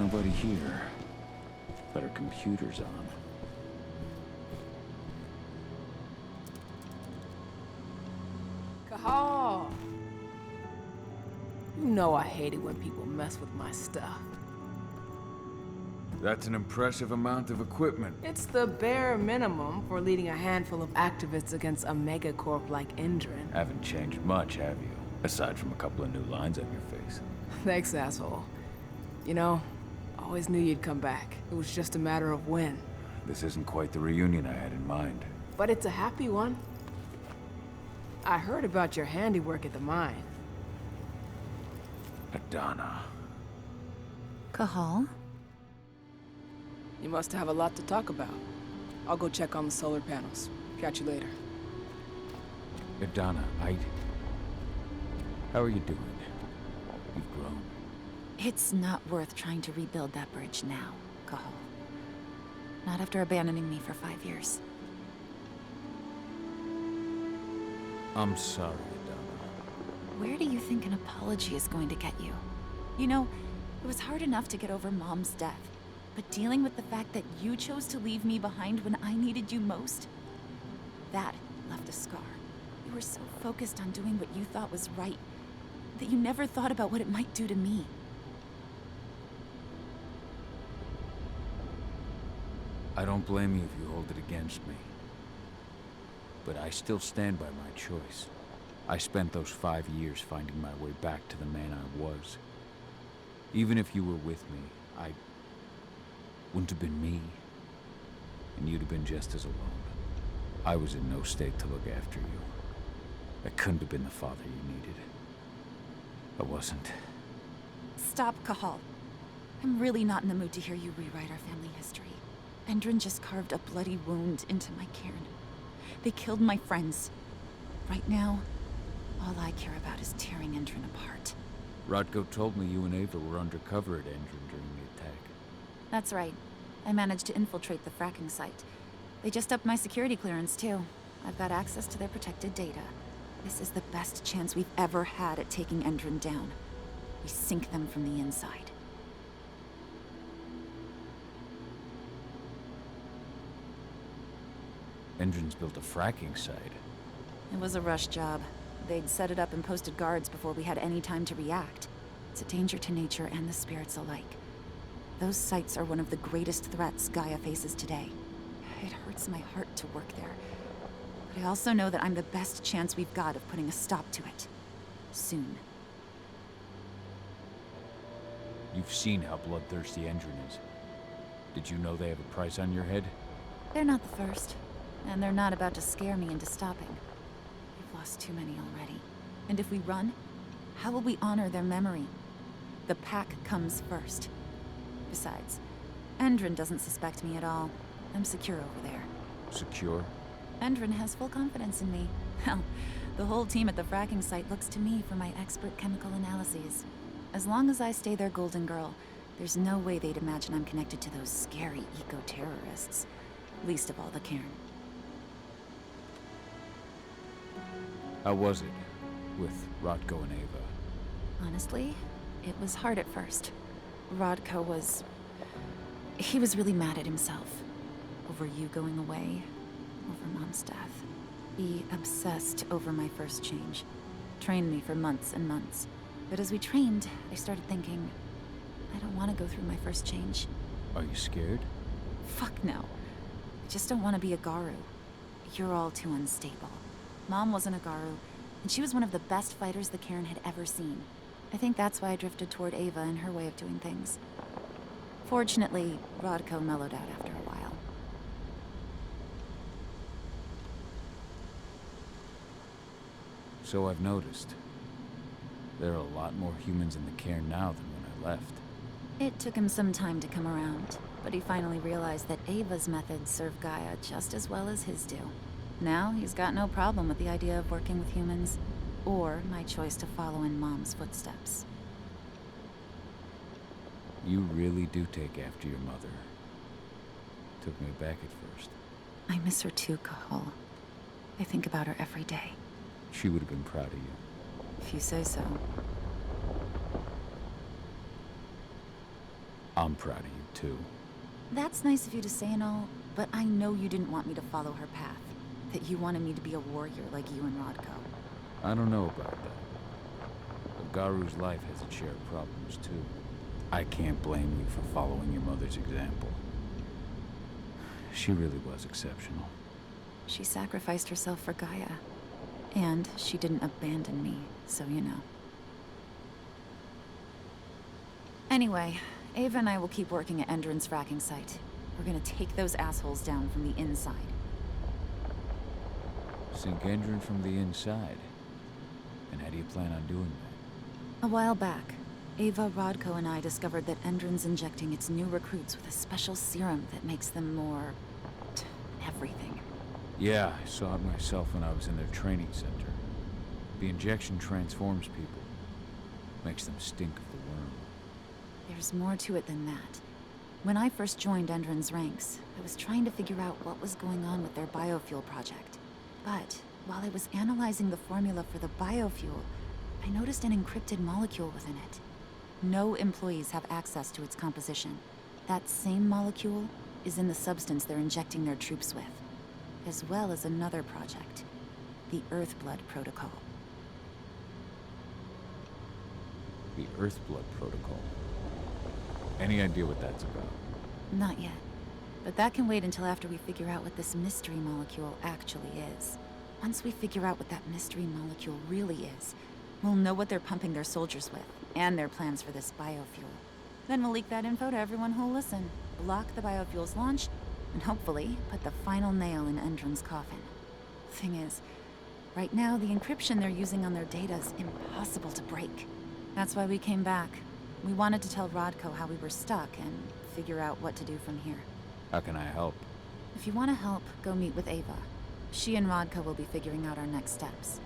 Nobody here. But our computer's on. Cahal! You know I hate it when people mess with my stuff. That's an impressive amount of equipment. It's the bare minimum for leading a handful of activists against a megacorp like Endrin. Haven't changed much, have you? Aside from a couple of new lines on your face. Thanks, asshole. You know, I always knew you'd come back. It was just a matter of when. This isn't quite the reunion I had in mind. But it's a happy one. I heard about your handiwork at the mine. Adana. Cahal? You must have a lot to talk about. I'll go check on the solar panels. Catch you later. Adana, how are you doing? You've grown. It's not worth trying to rebuild that bridge now, Cahal. Not after abandoning me for 5 years. I'm sorry, Adana. Where do you think an apology is going to get you? You know, it was hard enough to get over Mom's death, but dealing with the fact that you chose to leave me behind when I needed you most, that left a scar. You were so focused on doing what you thought was right, that you never thought about what it might do to me. I don't blame you if you hold it against me. But I still stand by my choice. I spent those 5 years finding my way back to the man I was. Even if you were with me, I wouldn't have been me. And you'd have been just as alone. I was in no state to look after you. I couldn't have been the father you needed. I wasn't. Stop, Cahal. I'm really not in the mood to hear you rewrite our family history. Endrin just carved a bloody wound into my cairn. They killed my friends. Right now, all I care about is tearing Endrin apart. Rodko told me you and Ava were undercover at Endrin during the attack. That's right. I managed to infiltrate the fracking site. They just upped my security clearance, too. I've got access to their protected data. This is the best chance we've ever had at taking Endrin down. We sink them from the inside. Endrin's built a fracking site. It was a rush job. They'd set it up and posted guards before we had any time to react. It's a danger to nature and the spirits alike. Those sites are one of the greatest threats Gaia faces today. It hurts my heart to work there. But I also know that I'm the best chance we've got of putting a stop to it. Soon. You've seen how bloodthirsty Endrin is. Did you know they have a price on your head? They're not the first. And they're not about to scare me into stopping. We've lost too many already. And if we run, how will we honor their memory? The pack comes first. Besides, Endrin doesn't suspect me at all. I'm secure over there. Secure? Endrin has full confidence in me. Hell, the whole team at the fracking site looks to me for my expert chemical analyses. As long as I stay their golden girl, there's no way they'd imagine I'm connected to those scary eco-terrorists. Least of all the cairn. How was it with Rodko and Ava? Honestly, it was hard at first. Rodko was... he was really mad at himself. Over you going away, over Mom's death. He obsessed over my first change. Trained me for months and months. But as we trained, I started thinking, I don't want to go through my first change. Are you scared? Fuck no. I just don't want to be a Garu. You're all too unstable. Mom wasn't a Garu, and she was one of the best fighters the Cairn had ever seen. I think that's why I drifted toward Ava and her way of doing things. Fortunately, Rodko mellowed out after a while. So I've noticed. There are a lot more humans in the cairn now than when I left. It took him some time to come around, but he finally realized that Ava's methods serve Gaia just as well as his do. Now he's got no problem with the idea of working with humans, or my choice to follow in Mom's footsteps. You really do take after your mother. Took me aback at first. I miss her too, Cahal. I think about her every day. She would have been proud of you. If you say so. I'm proud of you, too. That's nice of you to say and all, but I know you didn't want me to follow her path. That you wanted me to be a warrior like you and Rodko. I don't know about that. But Garu's life has its share of problems, too. I can't blame you for following your mother's example. She really was exceptional. She sacrificed herself for Gaia. And she didn't abandon me, so you know. Anyway, Ava and I will keep working at Endron's fracking site. We're gonna take those assholes down from the inside. Sink Endron from the inside? And how do you plan on doing that? A while back, Ava, Rodko, and I discovered that Endron's injecting its new recruits with a special serum that makes them more... everything. Yeah, I saw it myself when I was in their training center. The injection transforms people. Makes them stink of the worm. There's more to it than that. When I first joined Endron's ranks, I was trying to figure out what was going on with their biofuel project. But while I was analyzing the formula for the biofuel, I noticed an encrypted molecule within it. No employees have access to its composition. That same molecule is in the substance they're injecting their troops with, as well as another project, the Earthblood Protocol. The Earthblood Protocol. Any idea what that's about? Not yet. But that can wait until after we figure out what this mystery molecule actually is. Once we figure out what that mystery molecule really is, we'll know what they're pumping their soldiers with, and their plans for this biofuel. Then we'll leak that info to everyone who'll listen, block the biofuel's launch, and hopefully put the final nail in Endron's coffin. Thing is, right now the encryption they're using on their data's impossible to break. That's why we came back. We wanted to tell Rodko how we were stuck and figure out what to do from here. How can I help? If you want to help, go meet with Ava. She and Rodko will be figuring out our next steps.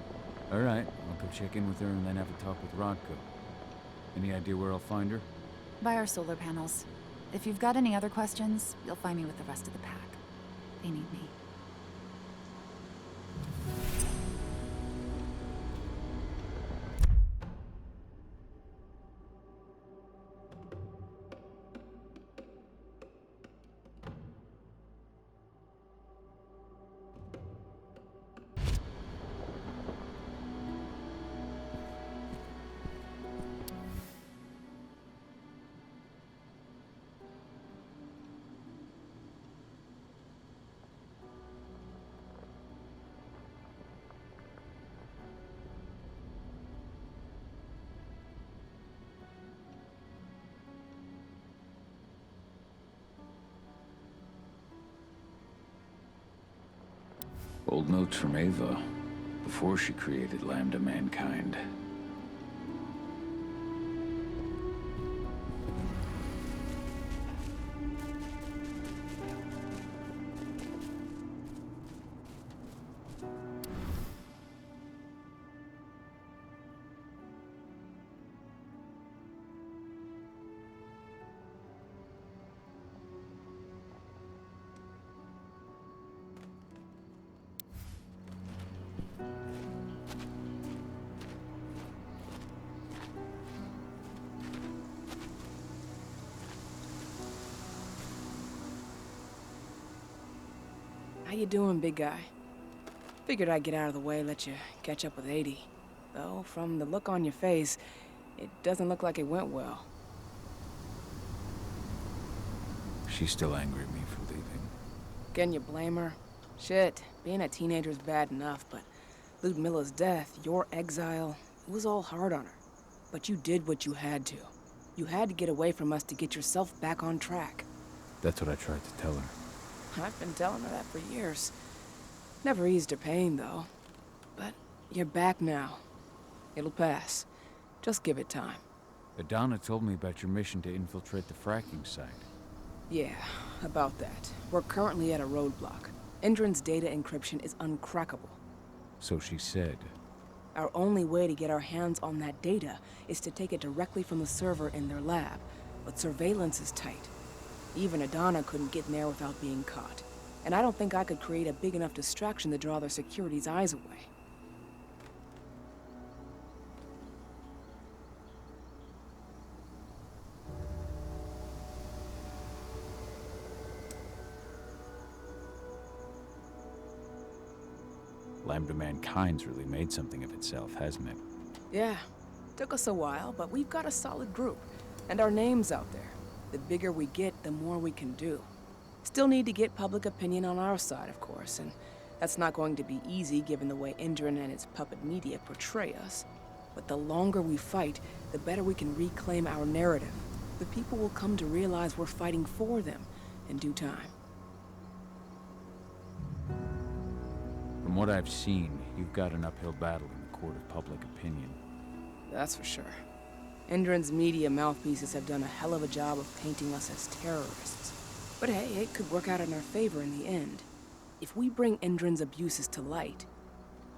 All right, I'll go check in with her and then have a talk with Rodko. Any idea where I'll find her? By our solar panels. If you've got any other questions, you'll find me with the rest of the pack. They need me. Old notes from Ava, before she created Lambda Mankind. How you doing, big guy? Figured I'd get out of the way, let you catch up with 80. Though, from the look on your face, it doesn't look like it went well. She's still angry at me for leaving. Can you blame her? Shit, being a teenager's bad enough, but Ludmilla's death, your exile, it was all hard on her. But you did what you had to. You had to get away from us to get yourself back on track. That's what I tried to tell her. I've been telling her that for years. Never eased her pain, though. But you're back now. It'll pass. Just give it time. Adana told me about your mission to infiltrate the fracking site. Yeah, about that. We're currently at a roadblock. Endron's data encryption is uncrackable. So she said. Our only way to get our hands on that data is to take it directly from the server in their lab. But surveillance is tight. Even Adana couldn't get in there without being caught. And I don't think I could create a big enough distraction to draw their security's eyes away. Lambda Mankind's really made something of itself, hasn't it? Yeah, took us a while, but we've got a solid group. And our name's out there. The bigger we get, the more we can do. Still need to get public opinion on our side, of course, and that's not going to be easy given the way Indran and its puppet media portray us. But the longer we fight, the better we can reclaim our narrative. The people will come to realize we're fighting for them in due time. From what I've seen, you've got an uphill battle in the court of public opinion. That's for sure. Indran's media mouthpieces have done a hell of a job of painting us as terrorists. But hey, it could work out in our favor in the end. If we bring Indran's abuses to light...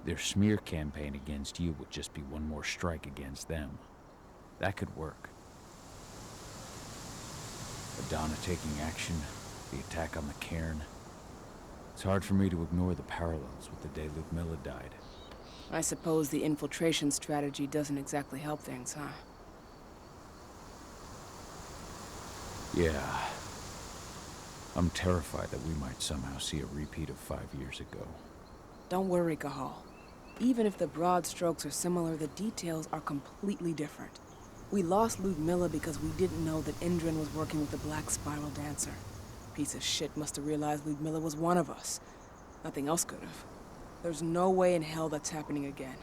Their smear campaign against you would just be one more strike against them. That could work. Adana taking action, the attack on the cairn. It's hard for me to ignore the parallels with the day Ludmilla died. I suppose the infiltration strategy doesn't exactly help things, huh? Yeah. I'm terrified that we might somehow see a repeat of 5 years ago. Don't worry, Cahal. Even if the broad strokes are similar, the details are completely different. We lost Ludmilla because we didn't know that Indran was working with the Black Spiral Dancer. Piece of shit must have realized Ludmilla was one of us. Nothing else could have. There's no way in hell that's happening again.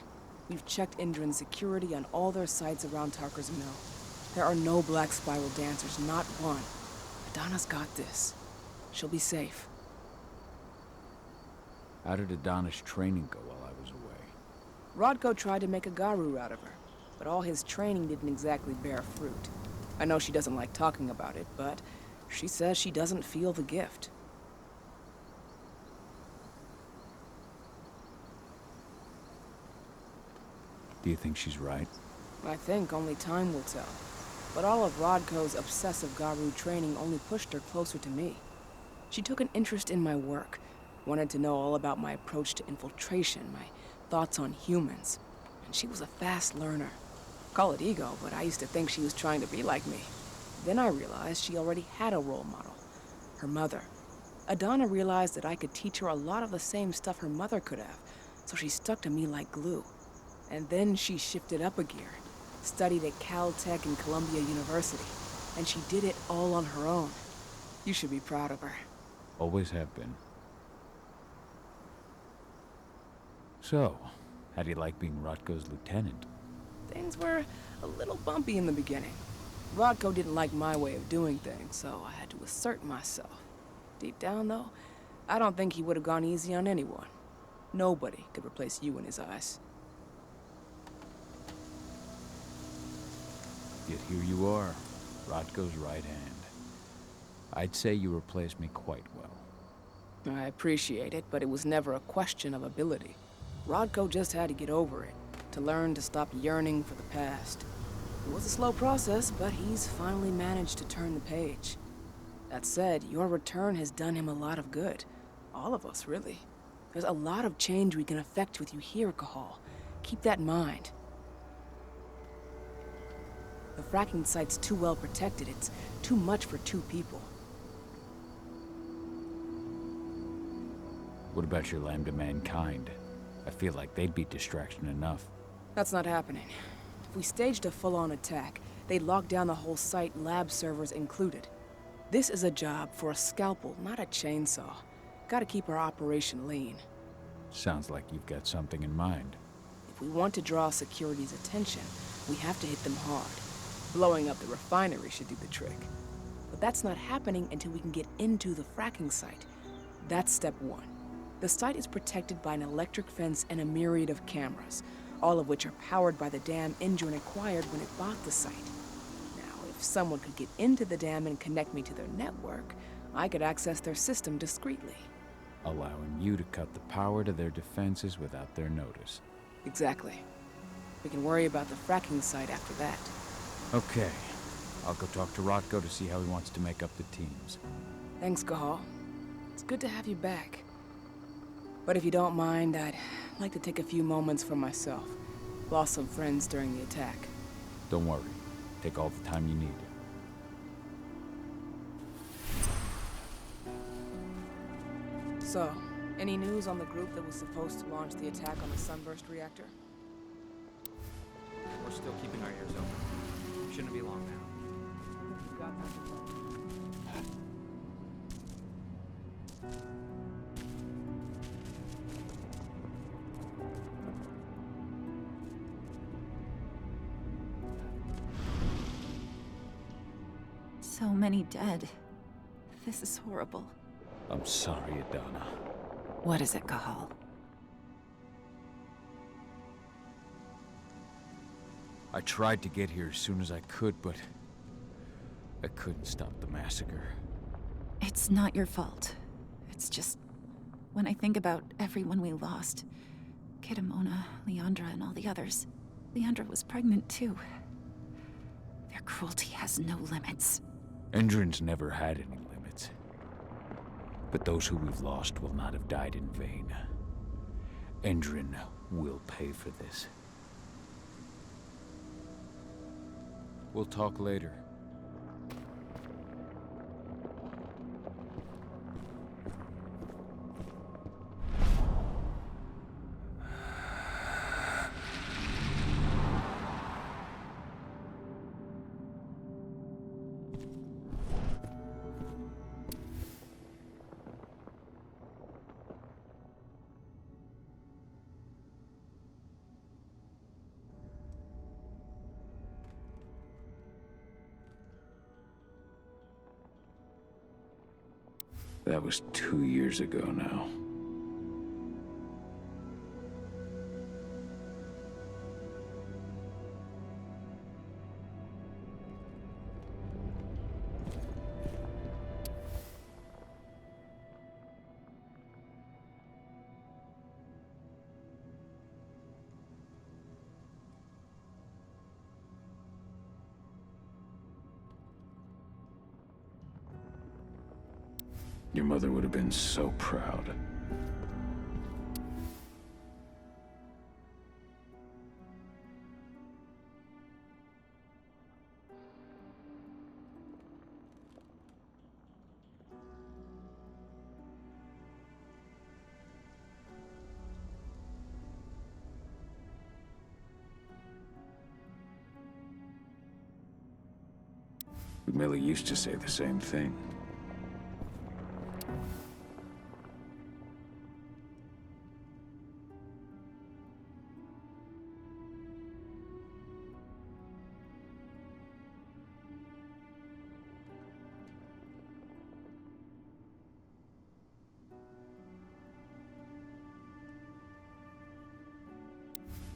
We've checked Indran's security on all their sites around Tarker's Mill. There are no Black Spiral Dancers, not one. Adana's got this. She'll be safe. How did Adana's training go while I was away? Rodko tried to make a Garu out of her, but all his training didn't exactly bear fruit. I know she doesn't like talking about it, but she says she doesn't feel the gift. Do you think she's right? I think only time will tell. But all of Rodko's obsessive Garu training only pushed her closer to me. She took an interest in my work, wanted to know all about my approach to infiltration, my thoughts on humans. And she was a fast learner. Call it ego, but I used to think she was trying to be like me. Then I realized she already had a role model, her mother. Adana realized that I could teach her a lot of the same stuff her mother could have, so she stuck to me like glue. And then she shifted up a gear, studied at Caltech and Columbia University, and she did it all on her own. You should be proud of her. Always have been. So, how do you like being Rotko's lieutenant? Things were a little bumpy in the beginning. Rodko didn't like my way of doing things, so I had to assert myself. Deep down, though, I don't think he would have gone easy on anyone. Nobody could replace you in his eyes. Yet here you are, Rotko's right hand. I'd say you replaced me quite well. I appreciate it, but it was never a question of ability. Rodko just had to get over it, to learn to stop yearning for the past. It was a slow process, but he's finally managed to turn the page. That said, your return has done him a lot of good. All of us, really. There's a lot of change we can effect with you here, Cahal. Keep that in mind. The fracking site's too well protected. It's too much for 2 people. What about your Lambda Mankind? I feel like they'd be distraction enough. That's not happening. If we staged a full-on attack, they'd lock down the whole site, lab servers included. This is a job for a scalpel, not a chainsaw. Gotta keep our operation lean. Sounds like you've got something in mind. If we want to draw security's attention, we have to hit them hard. Blowing up the refinery should do the trick. But that's not happening until we can get into the fracking site. That's step 1. The site is protected by an electric fence and a myriad of cameras, all of which are powered by the dam Indran acquired when it bought the site. Now, if someone could get into the dam and connect me to their network, I could access their system discreetly. Allowing you to cut the power to their defenses without their notice. Exactly. We can worry about the fracking site after that. Okay. I'll go talk to Rotko to see how he wants to make up the teams. Thanks, Cahal. It's good to have you back. But if you don't mind, I'd like to take a few moments for myself. Lost some friends during the attack. Don't worry. Take all the time you need. So, Any news on the group that was supposed to launch the attack on the Sunburst reactor? We're still keeping our ears open. Shouldn't be long now. So many dead. This is horrible. I'm sorry, Adana. What is it, Cahal? I tried to get here as soon as I could, but I couldn't stop the massacre. It's not your fault. It's just... when I think about everyone we lost... Kitamona, Leandra, and all the others... Leandra was pregnant, too. Their cruelty has no limits. Endron's never had any limits. But those who we've lost will not have died in vain. Endron will pay for this. We'll talk later. That was 2 years ago now. Your mother would have been so proud. Millie used to say the same thing.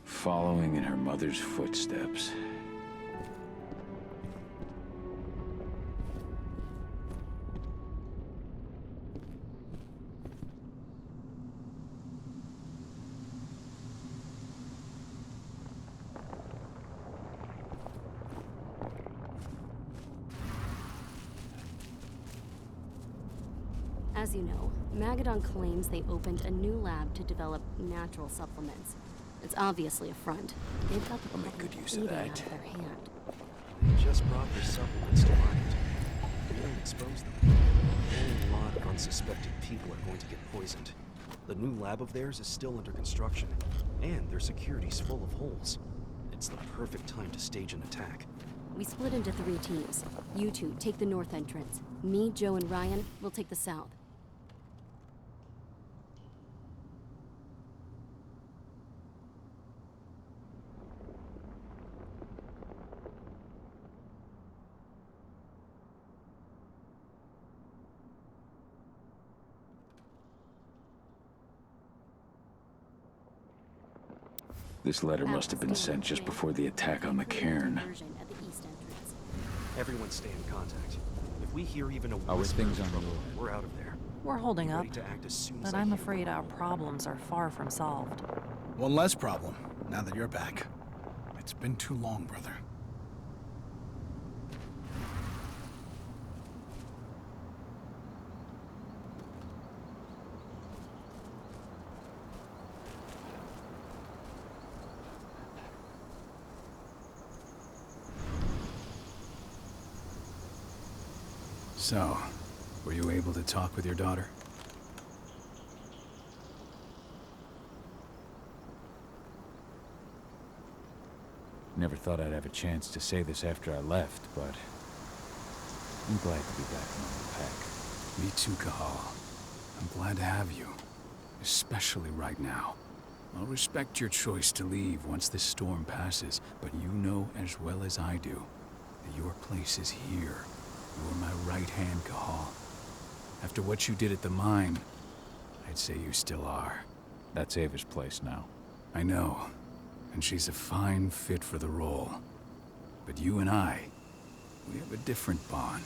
Following in her mother's footsteps. As you know, Magadon claims they opened a new lab to develop natural supplements. It's obviously a front. They've got the I'll make public good use of eating that. out of their hand. They just brought their supplements to market. We don't expose them. A whole lot of unsuspecting people are going to get poisoned. The new lab of theirs is still under construction, and their security's full of holes. It's the perfect time to stage an attack. We split into 3 teams. You two take the north entrance. Me, Joe, and Ryan will take the south. This letter must have been sent just before the attack on the cairn. Version at the east entrance. Everyone stay in contact. If we hear even a How are whisper things of on trouble, the we're out of there. We're holding Be up, ready to act as soon as but I I'm hear afraid one. our problems are far from solved. One less problem, now that you're back. It's been too long, brother. So, were you able to talk with your daughter? Never thought I'd have a chance to say this after I left, but I'm glad to be back among the pack. Me too, Cahal. I'm glad to have you. Especially right now. I'll respect your choice to leave once this storm passes, but you know as well as I do that your place is here. You're my right hand, Cahal. After what you did at the mine, I'd say you still are. That's Ava's place now. I know, and she's a fine fit for the role. But you and I, we have a different bond.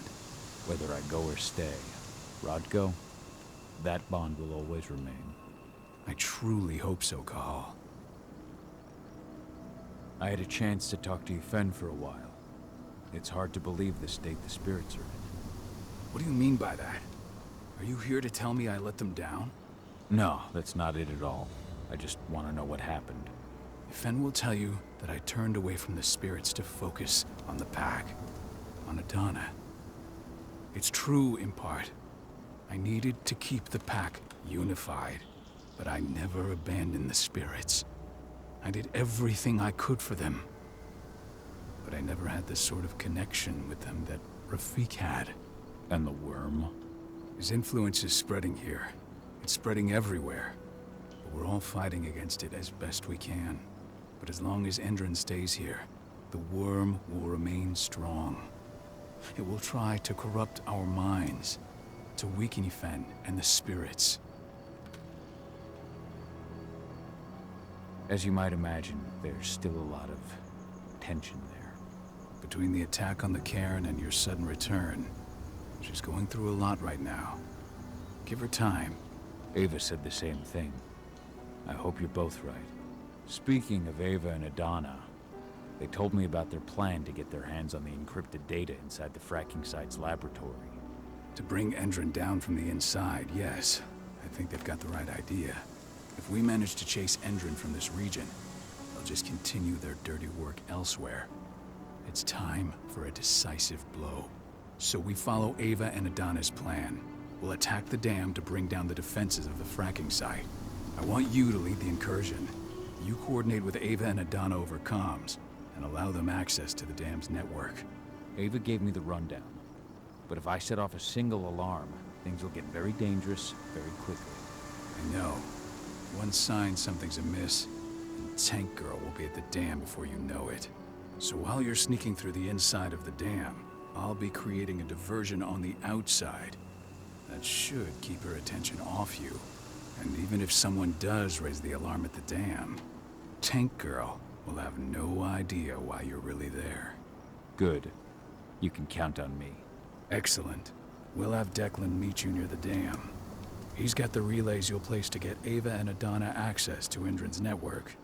Whether I go or stay, Rodko, that bond will always remain. I truly hope so, Cahal. I had a chance to talk to Yfen for a while. It's hard to believe the state the spirits are in. What do you mean by that? Are you here to tell me I let them down? No, that's not it at all. I just want to know what happened. Yfen will tell you that I turned away from the spirits to focus on the pack, on Adana. It's true in part. I needed to keep the pack unified, but I never abandoned the spirits. I did everything I could for them. But I never had the sort of connection with them that Rafik had. And the worm? His influence is spreading here. It's spreading everywhere. But we're all fighting against it as best we can. But as long as Endron stays here, the worm will remain strong. It will try to corrupt our minds, to weaken Yfen and the spirits. As you might imagine, there's still a lot of tension there. Between the attack on the cairn and your sudden return, she's going through a lot right now. Give her time. Ava said the same thing. I hope you're both right. Speaking of Ava and Adana, they told me about their plan to get their hands on the encrypted data inside the fracking site's laboratory. To bring Endron down from the inside, yes. I think they've got the right idea. If we manage to chase Endron from this region, they'll just continue their dirty work elsewhere. It's time for a decisive blow. So we follow Ava and Adana's plan. We'll attack the dam to bring down the defenses of the fracking site. I want you to lead the incursion. You coordinate with Ava and Adana over comms, and allow them access to the dam's network. Ava gave me the rundown. But if I set off a single alarm, things will get very dangerous very quickly. I know. One sign something's amiss, and Tank Girl will be at the dam before you know it. So while you're sneaking through the inside of the dam, I'll be creating a diversion on the outside. That should keep her attention off you. And even if someone does raise the alarm at the dam, Tank Girl will have no idea why you're really there. Good. You can count on me. Excellent. We'll have Declan meet you near the dam. He's got the relays you'll place to get Ava and Adana access to Endron's network.